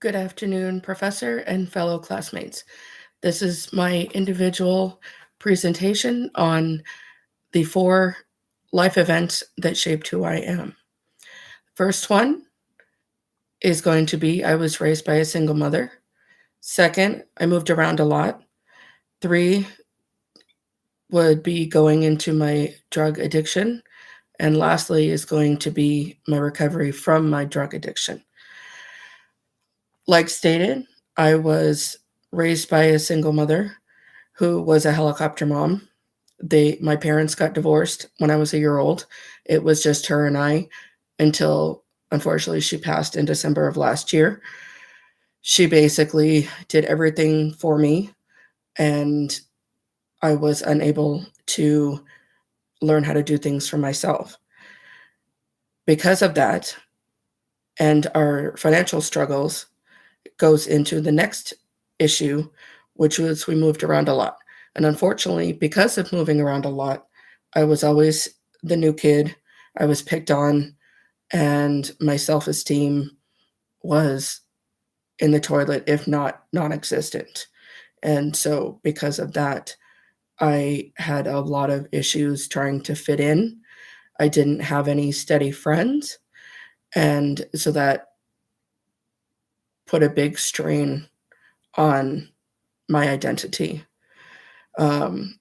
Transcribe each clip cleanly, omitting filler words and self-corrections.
Good afternoon, Professor and fellow classmates. This is my individual presentation on the 4 life events that shaped who I am. First one is going to be I was raised by a single mother. Second, I moved around a lot. 3 would be going into my drug addiction. And lastly is going to be my recovery from my drug addiction. Like stated, I was raised by a single mother who was a helicopter mom. My parents got divorced when I was a year old. It was just her and I until unfortunately she passed in December of last year. She basically did everything for me, and I was unable to learn how to do things for myself. Because of that and our financial struggles goes into the next issue, which was we moved around a lot. And unfortunately, because of moving around a lot, I was always the new kid. I was picked on, and my self esteem was in the toilet, if not non existent. And so, because of that, I had a lot of issues trying to fit in. I didn't have any steady friends. And so that put a big strain on my identity. Um,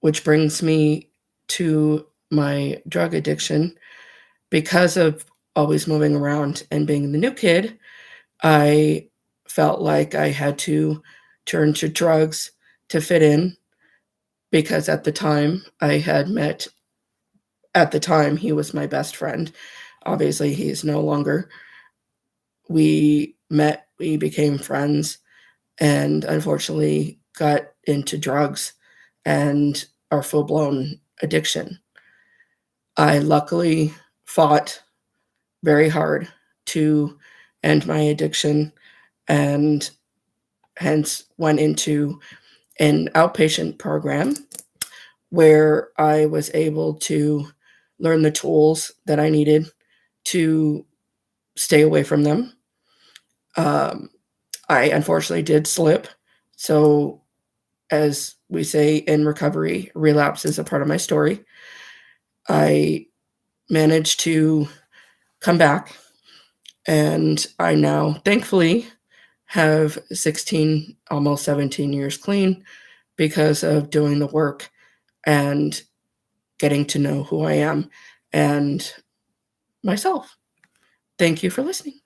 which brings me to my drug addiction. Because of always moving around and being the new kid, I felt like I had to turn to drugs to fit in because at the time I had met, at the time, he was my best friend. Obviously, he is no longer. We met, we became friends, and unfortunately got into drugs and our full blown addiction. I luckily fought very hard to end my addiction and hence went into an outpatient program where I was able to learn the tools that I needed to stay away from them. I unfortunately did slip. So, as we say in recovery, relapse is a part of my story. I managed to come back, and I now, thankfully, have 16, almost 17 years clean because of doing the work and getting to know who I am and myself. Thank you for listening.